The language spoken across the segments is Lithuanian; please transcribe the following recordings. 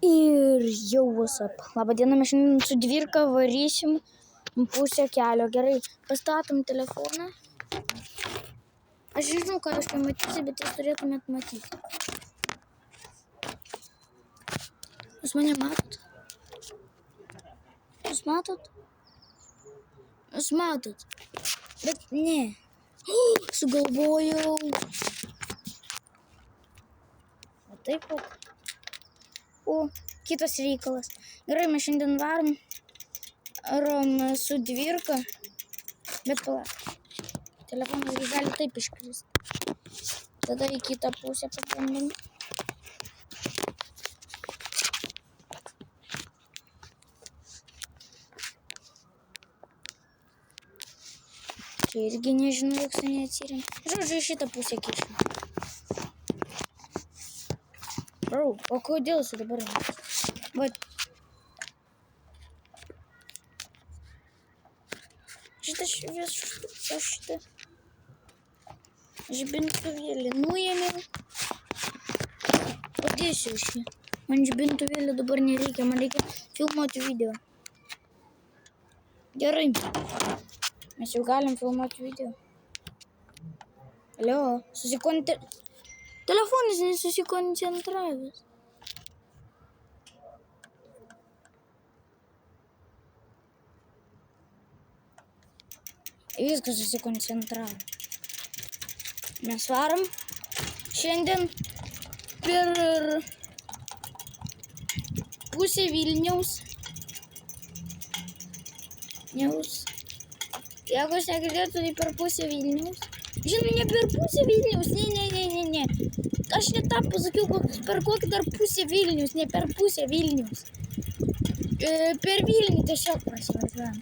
Ir jau WhatsApp. Labą dieną, mes šiandien su Dvirka varysim pusę kelio. Gerai, pastatom telefoną. Aš žinau, ką aš pamatysiu, bet jūs turėtumėt matyti. Jūs mane matot? Jūs matot? Jūs matot? Bet ne. Sugalvojau. O taip pat. O, kitas reikalas. Gerai, mes šiandien varom su Dvirka. Bet palauk. Telefonas gali taip iškristi. Tada į kitą pusę pabandom. Čia irgi nežinau, koks neatsirėm. Žodžiu, į šitą pusę kišim. Bro, o kodėl jis dabar? Vat. Šitą žibintuvėlį nuėmiau. Padėsiu aš jį. Man žibintuvėlį dabar nereikia, man reikia filmuoti video. Gerai. Mes jau galim filmuoti video. Alio, telefonas nesusikoncentravęs. Viskas susikoncentravo. Mes varom šiandien per pusę Vilniaus. Jeigu aš negirdėtų, tai per pusę Vilniaus. Žinoma, ne per pusę Vilniaus, ne. Aš ne tą pasakiau, per kokį dar pusę Vilniaus, ne per pusę Vilniaus. Per Vilnių tiesiog prasivažiuojam.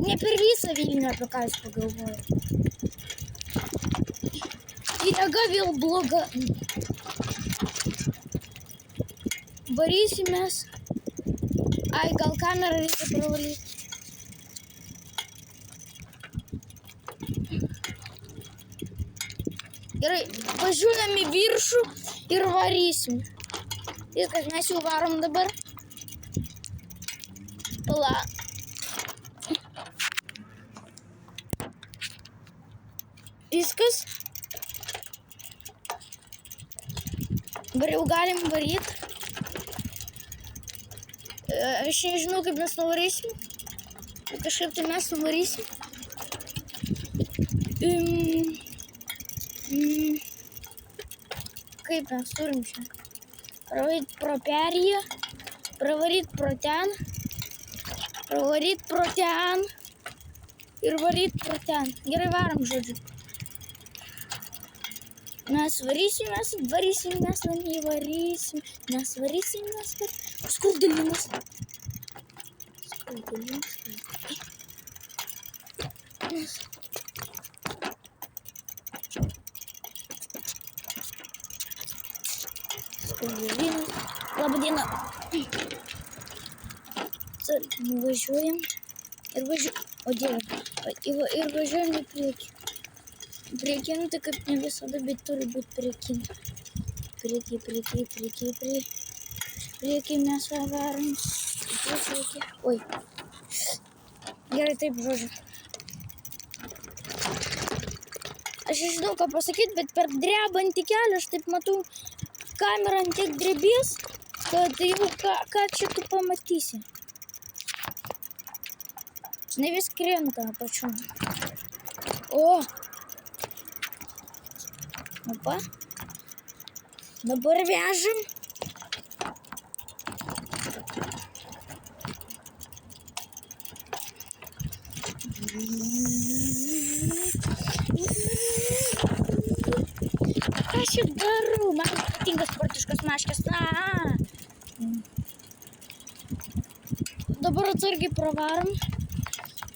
Ne per visą Vilnių, apie ką aš pagalvoju. Jėga vėl bloga. Varysimės. Ai, gal kamerą reikia pravalyti. Gerai, važiuojam į viršų ir varysim. Viskas, mes jau varom dabar. Pala. Viskas. Dabar jau galim varyt. Aš nežinau, kaip mes nuvarysim. Kažkaip tai mes nuvarysim. Kaip mes turim čia? Pravaryt pro perėją, pravaryt pro ten, pravaryt pro ten ir varyt pro ten. Gerai, varom, žodžiu. Mes varysim, Skuldėlimas. Labą dieną. Nuvažiuojam ir važiuojam. O Dieve. Ir važiuojam į priekį. Priekin, tai kaip ne visada, bet turi būti priekin. Priekį mes varom. Priekį. Oi. Gerai, taip, žodžiu. Aš žinau, ką pasakyti, bet per drebantį kelią aš taip matau, kamera ant tiek drebės, kad jau ką čia tu pamatysi. Ne vis krenta apačion. O! Opa. Dabar vežam. Ką aš darau? Man patinka sportiškas maškės. Dabar atsargiai pravarom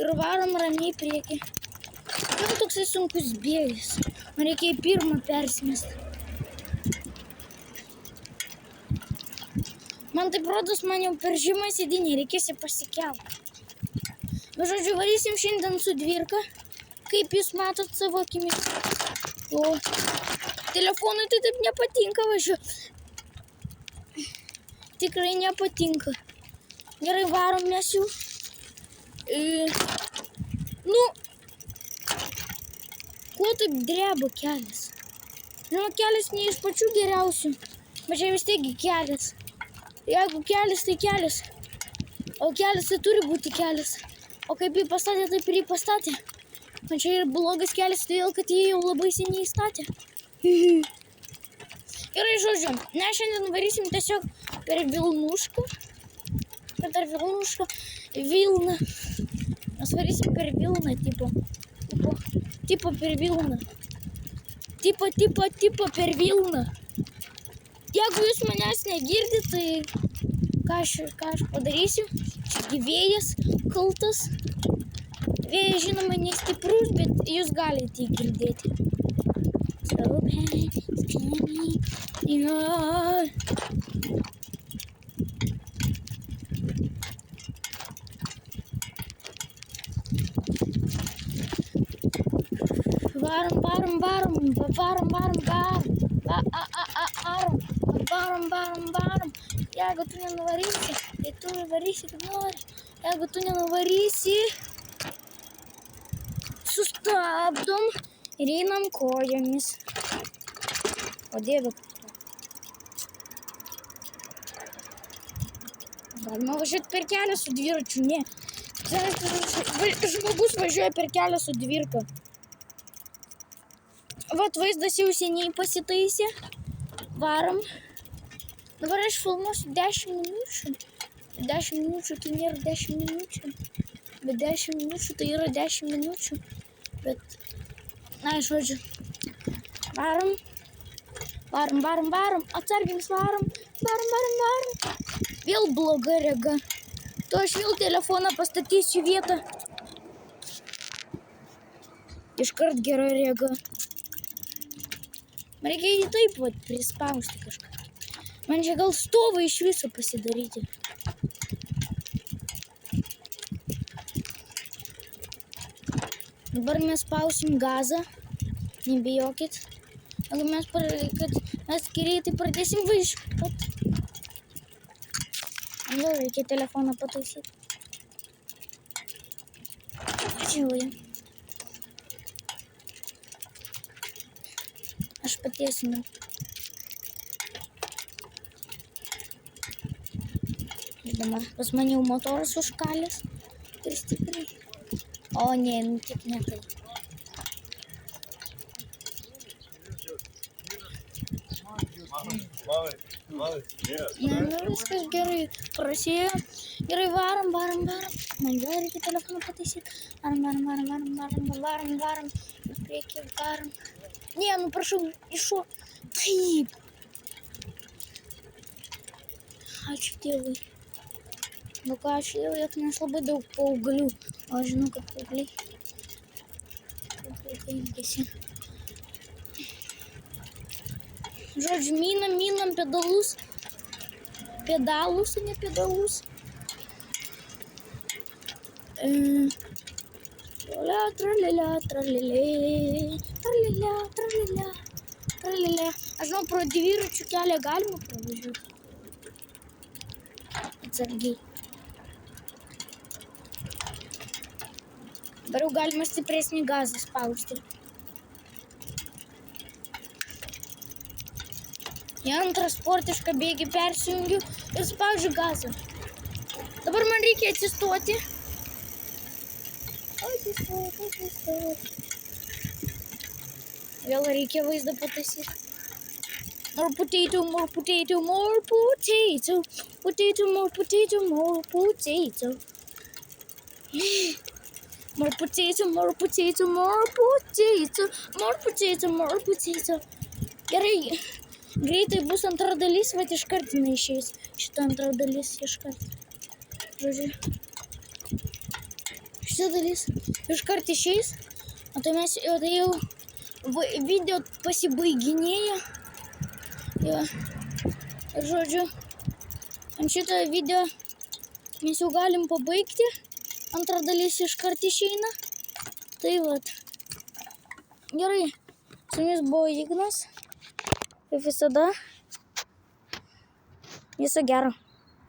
ir varom ramiai priekį. Kam toksai sunkus bėgis? Man reikia į pirmą persimesti. Man taip rodos, man jau per žemą sėdinį reikės pasikelti. Bet žodžiu, varysim šiandien su Dvirka. Kaip jūs matot savo akimis. O telefonui tai taip nepatinka važiuoti. tikrai nepatinka. Gerai, varom mes jau. Nu, kuo taip dreba kelias? Žinoma, kelias ne iš pačių geriausių, bet čia vis tiek kelias. Jeigu kelias, tai kelias. O kelias tai turi būti kelias. O kaip jį pastatė, taip ir jį pastatė. O čia ir blogas kelias, todėl, kad jį jau labai seniai statė. Gerai, žodžiu, mes šiandien varysim tiesiog per Vilnušką. Per Vilnušką, Vilną. Mes varysim per Vilną, tipo per Vilną. Tipo per Vilną. Jeigu jūs manęs negirdit, tai ką aš padarysiu? Čia vėjas kaltas. Vėjas, žinoma, nestiprus, bet jūs galite jį girdėti. Varom. Jeigu tu nenuvarysi, tai tu varysi kaip nori. Jeigu tu nenuvarysi, sustabdom ir einam kojomis. O Dieve. Galima važiuoti per kelią su dviračiu, ne. Žmogus važiuoja per kelią su dvirka. Vat vaizdas jau seniai pasitaisė. Varom. Dabar aš filmuosiu 10 minučių. 10 minučių tai nėra 10 minučių. Bet 10 minučių tai yra 10 minučių. Bet, na, žodžiu. Varom. Atsargiams varom. Vėl bloga rega. Tu aš vėl telefoną pastatysiu vietą. Iškart gera rega. Man reikia jį taip vat prispausti kažką. Man čia gal stovą iš viso pasidaryti. Dabar mes spausim gazą. Nebijokit. Jeigu mes greitai pradėsim važiuot. Vėl reikia telefoną pataisyti. Važiuojam. Aš patiesinu. Žinoma, pas mane jau motoras užkalęs. Tai stipriai. O ne, nu tik ne tai. Ne, nu viskas gerai. Prasėjo. Gerai, varom. Man vėl reikia telefoną pataisyti. Varom. Į priekį, varom. Ne, nu prašau, iššo. Taip. Ačiū Dievui. Nu ką, ačiū Dievui, jog nes labai daug paauglių. O aš žinau, kad paaugliai ilgesi. Žodžiu, minam pedalus. Pedalus, o ne pedalus. Tralilė. Aš žinau, pro dviračių kelią galima pravažiuoti. Atsargiai. Dabar jau galima stipresnį gazą spausti. Į antrą sportišką bėgį persijungiu ir spaudžiu gazą. Dabar man reikia atsistoti. Atsistoti. Vėl reikia vaizdą pataisyti. More potato. More potato. Gerai, greitai bus antra dalis, bet iškart neišeis. Šitą antrą dalis iškart. Žodžiu. Šitą dalis iškart išeis. O tai mes jau video pasibaiginėja. Ja. Ir žodžiu, ant šitą video mes jau galim pabaigti. Antra dalis iškart išeina. Tai vat. Gerai, su jumis buvo Ignas. Kaip visada. Viso gero.